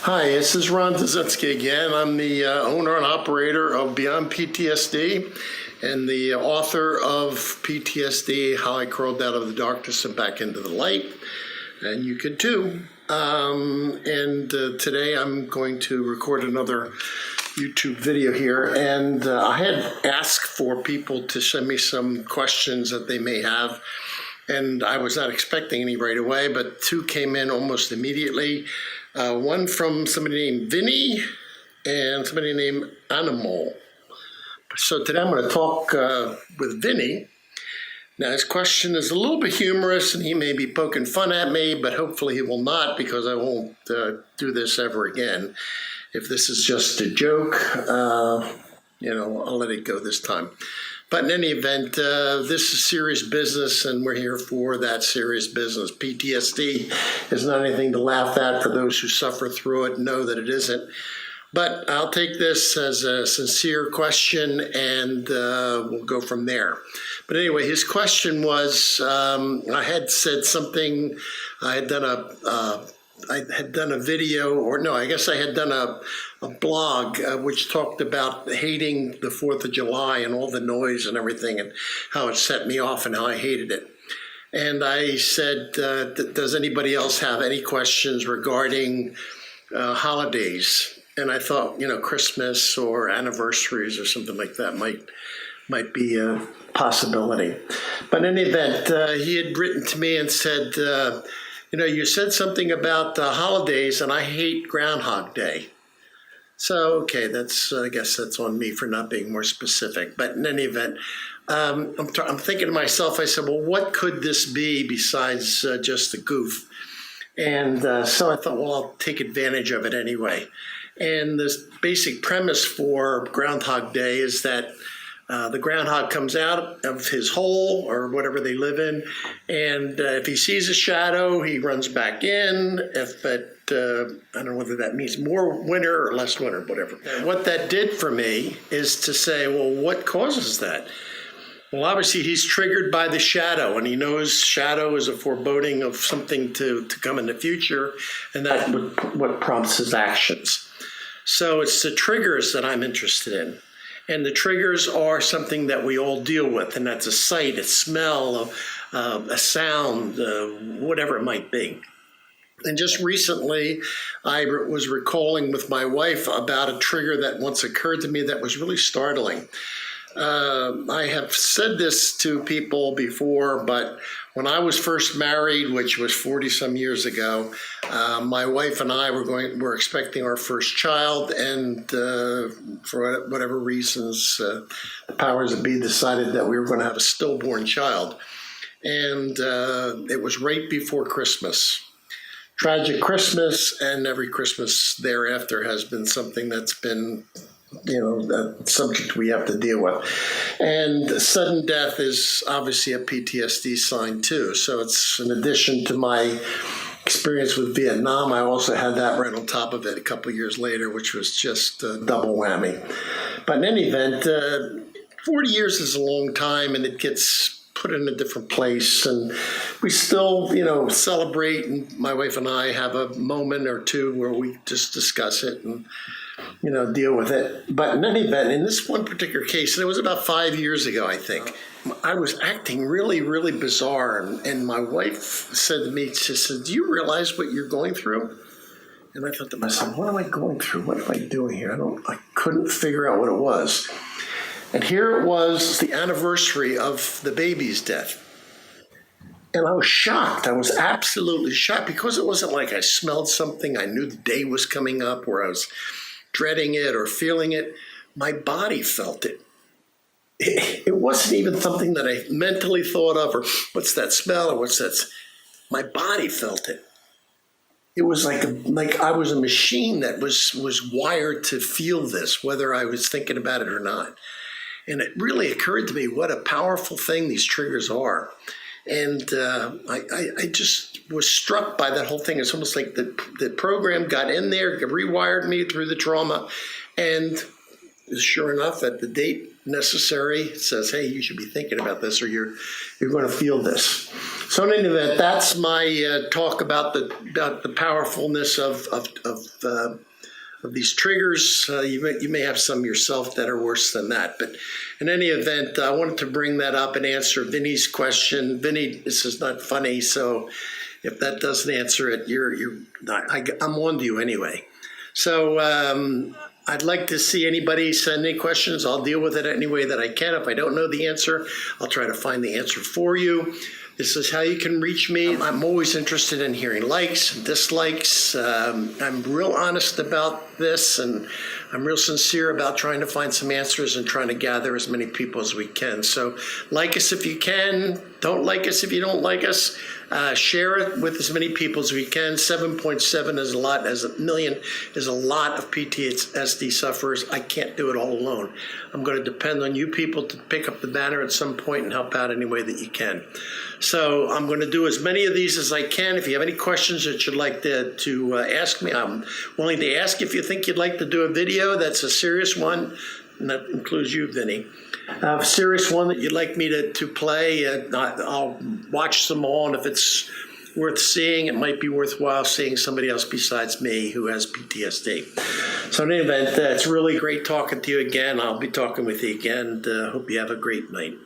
Hi, this is Ron Dzezinski again. I'm the owner and operator of Beyond PTSD and the author of PTSD, How I Crawled Out of the Darkness and Back into the Light. And you could too. Today I'm going to record another YouTube video here. And I had asked for people to send me some questions that they may have. And I was not expecting any right away, but two came in almost immediately. One from somebody named Vinny and somebody named Animal. So today I'm going to talk with Vinny. Now his question is a little bit humorous and he may be poking fun at me, but hopefully he will not, because I won't do this ever again. If this is just a joke, I'll let it go this time. But in any event, this is serious business, and we're here for that serious business. PTSD is not anything to laugh at. For those who suffer through it, know that it isn't. But I'll take this as a sincere question, and we'll go from there. But anyway, his question was, I had said something, I had done a video, or no, I guess I had done a blog which talked about hating the 4th of July and all the noise and everything and how it set me off and how I hated it. And I said, does anybody else have any questions regarding holidays? And I thought, Christmas or anniversaries or something like that might be a possibility. But in any event, he had written to me and said, you said something about holidays, and I hate Groundhog Day. So, okay, I guess that's on me for not being more specific. But in any event, I'm thinking to myself, I said, well, what could this be besides just a goof? And so I thought, well, I'll take advantage of it anyway. And the basic premise for Groundhog Day is that the groundhog comes out of his hole or whatever they live in, and if he sees a shadow, he runs back in. If it, I don't know whether that means more winter or less winter, whatever. And what that did for me is to say, well, what causes that? Well, obviously he's triggered by the shadow, and he knows shadow is a foreboding of something to come in the future, and that's what prompts his actions. So it's the triggers that I'm interested in. And the triggers are something that we all deal with, and that's a sight, a smell, a sound, whatever it might be. And just recently, I was recalling with my wife about a trigger that once occurred to me that was really startling. I have said this to people before, but when I was first married, which was 40-some years ago, my wife and I were expecting our first child, and for whatever reasons, the powers that be decided that we were going to have a stillborn child. And it was right before Christmas. Tragic Christmas, and every Christmas thereafter has been something that's been a subject we have to deal with. And sudden death is obviously a PTSD sign too. So it's in addition to my experience with Vietnam, I also had that right on top of it a couple of years later, which was just a double whammy. But in any event, 40 years is a long time, and it gets put in a different place, and we still, celebrate, and my wife and I have a moment or two where we just discuss it and deal with it. But in any event, in this one particular case, and it was about 5 years ago, I think, I was acting really, really bizarre. And my wife said to me, she said, do you realize what you're going through? And I thought to myself, what am I going through? What am I doing here? I couldn't figure out what it was. And here it was, the anniversary of the baby's death. And I was shocked. I was absolutely shocked, because it wasn't like I smelled something. I knew the day was coming up, or I was dreading it or feeling it. My body felt it. It wasn't even something that I mentally thought of, or what's that smell, or what's that. My body felt it. It was like I was a machine that was wired to feel this, whether I was thinking about it or not. And it really occurred to me what a powerful thing these triggers are. And I just was struck by that whole thing. It's almost like the program got in there, rewired me through the trauma. And sure enough, at the date necessary. It says, hey, you should be thinking about this, or you're going to feel this. So in any event, that's my talk about the powerfulness of these triggers. You may have some yourself that are worse than that, but in any event, I wanted to bring that up and answer Vinny's question. Vinny, this is not funny, so if that doesn't answer it, I'm on to you anyway. So I'd like to see anybody send any questions. I'll deal with it any way that I can. If I don't know the answer, I'll try to find the answer for you. This is how you can reach me. I'm always interested in hearing likes and dislikes. I'm real honest about this, and I'm real sincere about trying to find some answers and trying to gather as many people as we can. So like us if you can. Don't like us if you don't like us. Share it with as many people as we can. 7.7 is a lot, as a million is a lot of PTSD sufferers. I can't do it all alone. I'm going to depend on you people to pick up the banner at some point and help out any way that you can. So I'm going to do as many of these as I can. If you have any questions that you'd like to ask me, I'm willing to ask. If you think you'd like to do a video that's a serious one, and that includes you, Vinny, a serious one that you'd like me to play, I'll watch them all, and if it's worth seeing, it might be worthwhile seeing somebody else besides me who has PTSD. So in any event, it's really great talking to you again. I'll be talking with you again. Hope you have a great night.